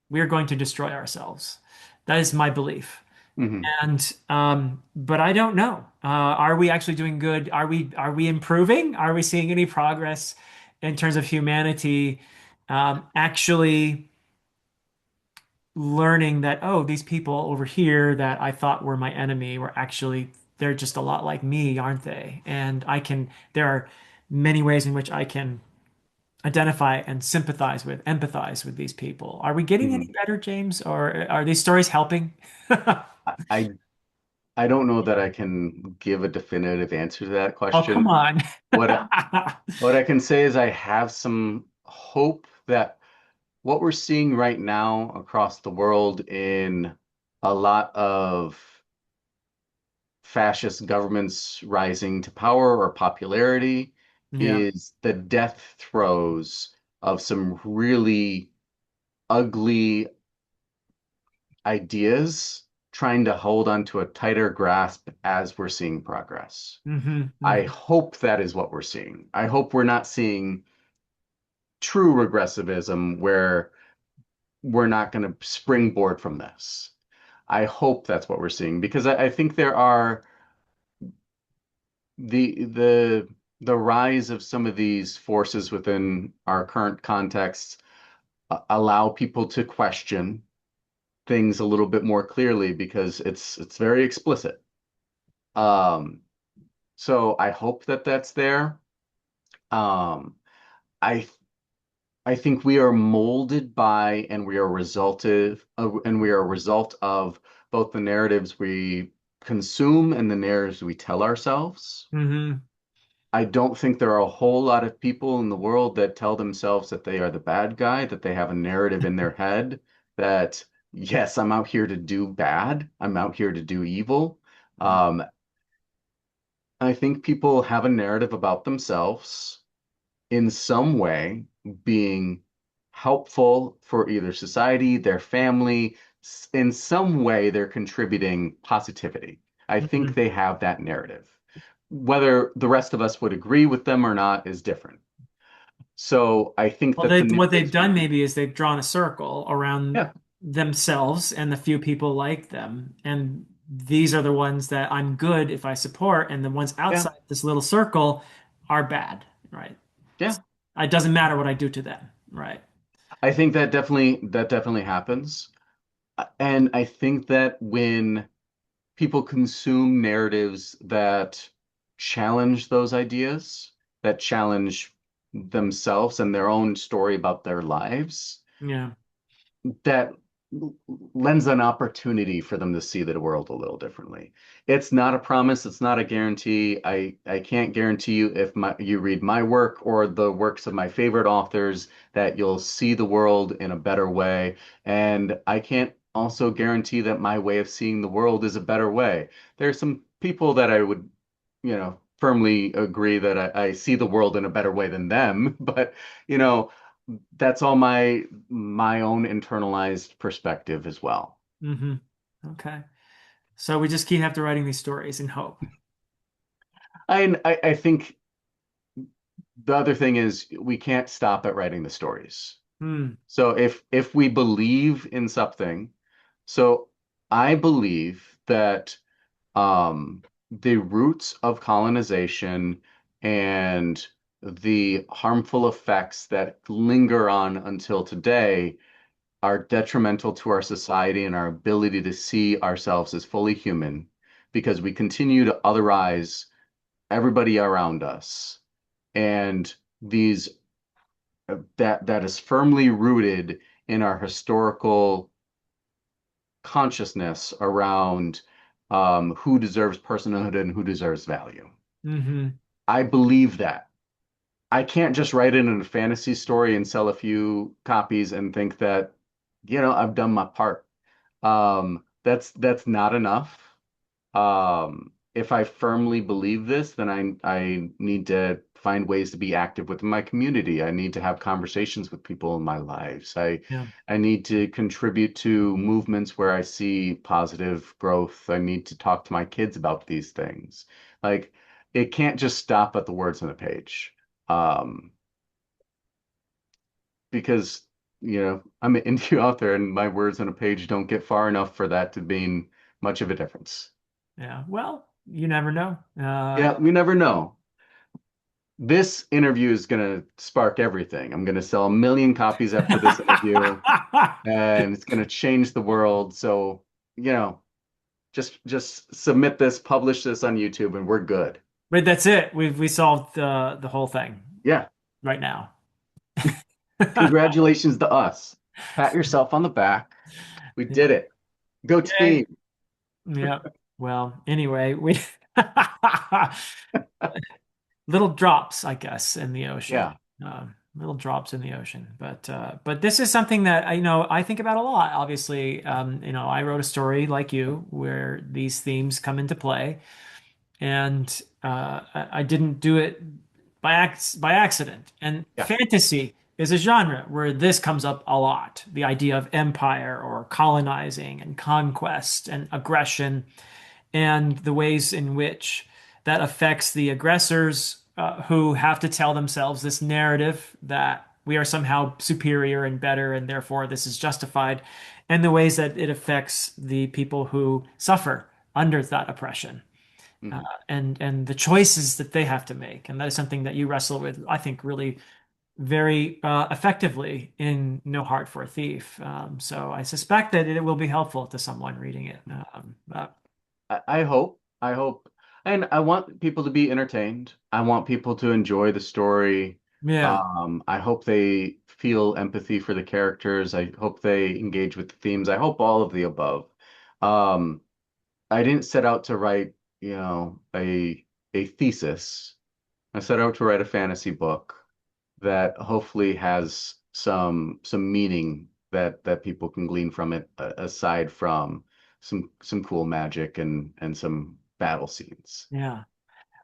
We are going to destroy ourselves. That is my belief. Hmm. And but I don't know. Are we actually doing good? Are we improving? Are we seeing any progress in terms of humanity actually learning that, oh, these people over here that I thought were my enemy were actually they're just a lot like me, aren't they? And there are many ways in which I can identify and sympathize with, empathize with these people. Are we getting any Hmm. better, James? Or are these stories helping? I I don't know that I can give a definitive answer to that Oh, come question. on. What what I can say is I have some hope that what we're seeing right now across the world in a lot of fascist governments rising to power or popularity Yeah. is the death throes of some really ugly ideas trying to hold onto a tighter grasp as we're seeing progress. hmm I hmm hope that is what we're seeing. I hope we're not seeing true regressivism where we're not going to springboard from this. I hope that's what we're seeing because I think there are the the rise of some of these forces within our current context allow people to question things a little bit more clearly because it's very explicit. Um, so I hope that that's there. Um, I I think we are molded by and we are a result of both the narratives we consume and the narratives we tell ourselves. hmm I don't think there are a whole lot of people in the world that tell themselves that they are the bad guy, that they have a narrative in their head that, yes, I'm out here to do bad. I'm out here to do evil. Um, I think people have a narrative about themselves in some way being helpful for either society, their family. In some way, they're contributing positivity. I think hmm they have that narrative. Whether the rest of us would agree with them or not is different. So I think Well, that the what they've narratives we done do, maybe is they've drawn a circle around yeah, themselves and the few people like them. And these are the ones that I'm good if I support, and the ones yeah, outside this little circle are bad, right? yeah. It doesn't matter what I do to them, right? I think that definitely happens. And I think that when people consume narratives that challenge those ideas, that challenge themselves and their own story about their lives, Yeah. that lends an opportunity for them to see the world a little differently. It's not a promise, it's not a guarantee. I can't guarantee you if you read my work or the works of my favorite authors that you'll see the world in a better way. And I can't also guarantee that my way of seeing the world is a better way. There's some people that I would, firmly agree that I see the world in a better way than them, but you know, that's all my own internalized perspective as well. Hmm. Okay. So we just keep have to writing these stories and hope. I think the other thing is we can't stop at writing the stories. Hmm. So if we believe in something, so I believe that the roots of colonization and the harmful effects that linger on until today are detrimental to our society and our ability to see ourselves as fully human because we continue to otherize everybody around us. And these that is firmly rooted in our historical consciousness around who deserves personhood and who deserves value. Hmm. I believe that. I can't just write it in a fantasy story and sell a few copies and think that, I've done my part. That's not enough. If I firmly believe this, then I need to find ways to be active within my community. I need to have conversations with people in my lives. Yeah. I need to contribute to movements where I see positive growth. I need to talk to my kids about these things. Like it can't just stop at the words on a page. Um, because I'm an indie author and my words on a page don't get far enough for that to mean much of a difference. Yeah. Well, you never know. Yeah, we never know. This interview is going to spark everything. I'm going to sell a million copies after this interview, and it's going to change the world. So, you know, just submit this, publish this on YouTube, and we're good. But that's it. We solved the whole thing Yeah. right now. Congratulations to us. Pat yourself on the back. We did Yeah. it. Go Yay. team. Yeah. Well, anyway, we little drops, I guess, in the ocean. Yeah. Little drops in the ocean. But this is something that I think about a lot. Obviously, I wrote a story like you where these themes come into play, and I didn't do it by accident. And Yeah. fantasy is a genre where this comes up a lot. The idea of empire or colonizing and conquest and aggression and the ways in which that affects the aggressors who have to tell themselves this narrative that we are somehow superior and better, and therefore this is justified, and the ways that it affects the people who suffer under that oppression. Uh, Mhm. and the choices that they have to make, and that is something that you wrestle with, I think, really very effectively in No Heart for a Thief. So I suspect that it will be helpful to someone reading it. I hope. I hope. And I want people to be entertained. I want people to enjoy the story. Yeah. I hope they feel empathy for the characters. I hope they engage with the themes. I hope all of the above. Um, I didn't set out to write, a thesis. I set out to write a fantasy book that hopefully has some meaning that people can glean from it, aside from some cool magic and some battle scenes. Yeah.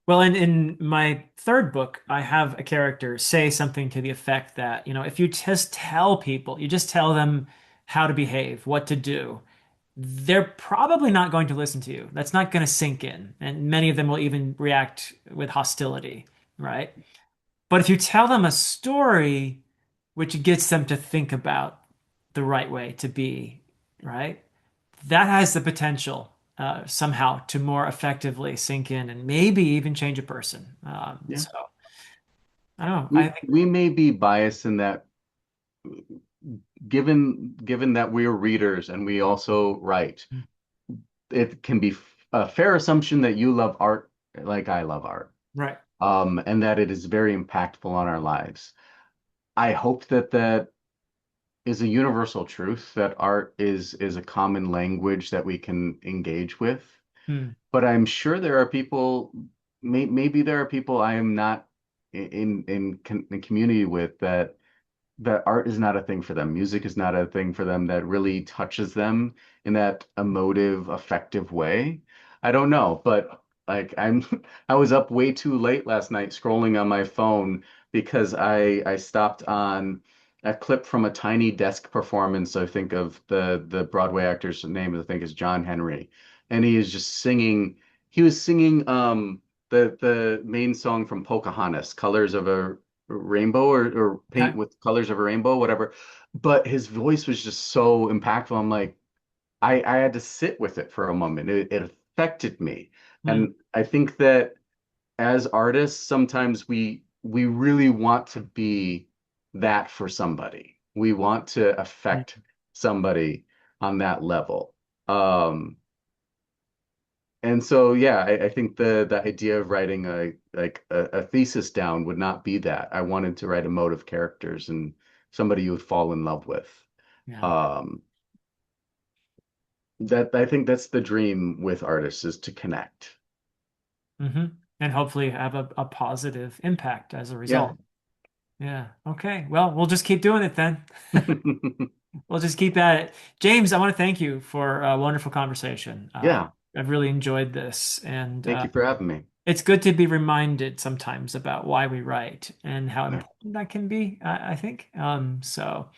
Well, in my third book, I have a character say something to the effect that, if you just tell people, you just tell them how to behave, what to do, they're probably not going to listen to you. That's not going to sink in. And many of them will even react with hostility, right? But if you tell them a story which gets them to think about the right way to be, right? That has the potential somehow to more effectively sink in and maybe even change a person. Yeah. So I don't know. I We think, we may be biased in that given that we're readers and we also write, Mm. it can be a fair assumption that you love art like I love art, Right. and that it is very impactful on our lives. I hope that that is a universal truth, that art is a common language that we can engage with. Mm. But I'm sure there are people, maybe there are people I am not in community with that art is not a thing for them. Music is not a thing for them that really touches them in that emotive, effective way. I don't know, but like I was up way too late last night scrolling on my phone because I stopped on a clip from a Tiny Desk performance. I think of the Broadway actor's name, I think is John Henry, and he is just singing. He was singing the main song from Pocahontas, Colors of a Rainbow, or Okay. Paint with Colors of a Rainbow, whatever. But his voice was just so impactful. I'm like, I had to sit with it for a moment. It affected me. Mm. And I think that as artists, sometimes we really want to be that for somebody. We want to Mm. affect somebody on that level. Um, and so, yeah, I think the idea of writing a thesis down would not be that. I wanted to write a mode of characters and somebody you would fall in love with. Yeah. Um, that I think that's the dream with artists is to connect. Hmm. And hopefully have a positive impact as a Yeah. result. Yeah. Okay. Well, we'll just keep doing it then. We'll just keep at it. James, I want to thank you for a wonderful conversation. Yeah. I've really enjoyed this, and Thank you for having me. it's good to be reminded sometimes about why we write and how Yeah. important that can be, I think. So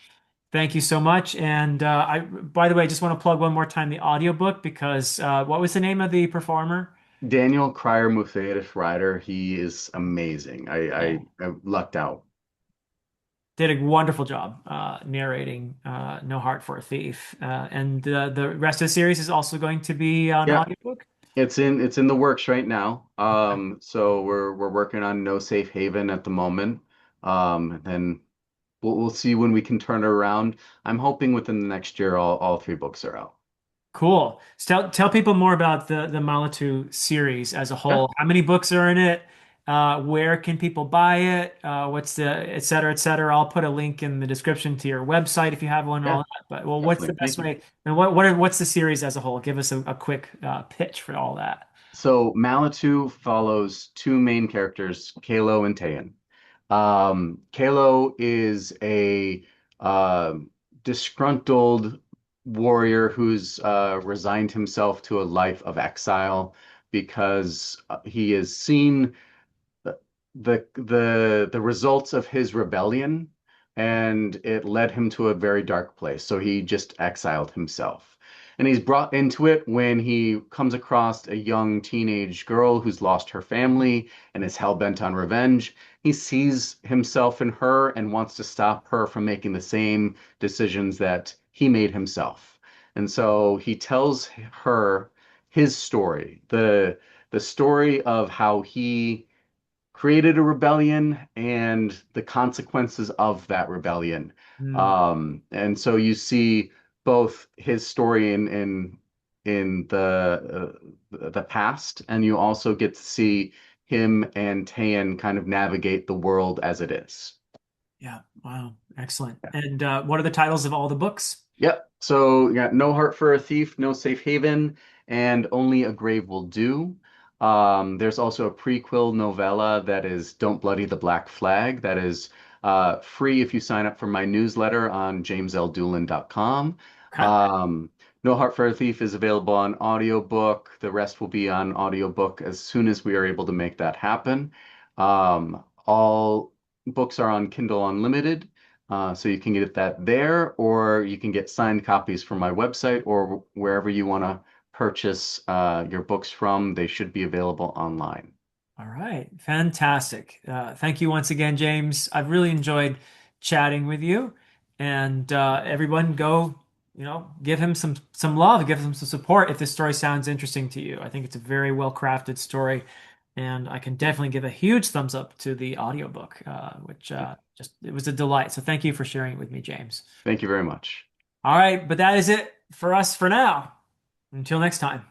thank you so much. And by the way, I just want to plug one more time the audiobook because what was the name of the performer? Daniel Cryer Muthaitis Rider, he is amazing. Yeah. I lucked out. Did a wonderful job narrating No Heart for a Thief. And the rest of the series is also going to be on Yeah. audiobook. It's in the works right now. So we're working on No Safe Haven at the moment. And then we'll see when we can turn it around. I'm hoping within the next year all three books are out. Cool. So tell people more about the Malitu series as a Yeah, whole. How many books are in it? Where can people buy it? What's the et cetera, et cetera. I'll put a link in the description to your website if you have one and all yeah, that. But well, what's the definitely. best Thank you. way? And what's the series as a whole? Give us a quick pitch for all that. So Malitu follows two main characters, Kalo and Tayan. Kalo is a uh, disgruntled warrior who's resigned himself to a life of exile because he has seen the results of his rebellion, and it led him to a very dark place. So he just exiled himself. And he's brought into it when he comes across a young teenage girl who's lost her family and is hell-bent on revenge. He sees himself in her and wants to stop her from making the same decisions that he made himself. And so he tells her his story, the story of how he created a rebellion and the consequences of that rebellion. Hmm. And so you see both his story in the past, and you also get to see him and Tayan kind of navigate the world as it is. Yeah. Wow. Excellent. And what are the titles of all the books? Yep. So you got No Heart for a Thief, No Safe Haven, and Only a Grave Will Do. There's also a prequel novella that is Don't Bloody the Black Flag. That is free if you sign up for my newsletter on jamesldulin.com. Okay. Um, No Heart for a Thief is available on audiobook. The rest will be on audiobook as soon as we are able to make that happen. All books are on Kindle Unlimited. So you can get that there, or you can get signed copies from my website or wherever you want to purchase your books from. They should be available online. All right, fantastic. Thank you once again, James. I've really enjoyed chatting with you. And everyone, go, give him some love, give him some support if this story sounds interesting to you. I think it's a very well crafted story, and I can definitely give a huge thumbs up to the audiobook, which just it was a delight. So thank you for sharing it with me, James. Thank you very much. All right, but that is it for us for now. Until next time.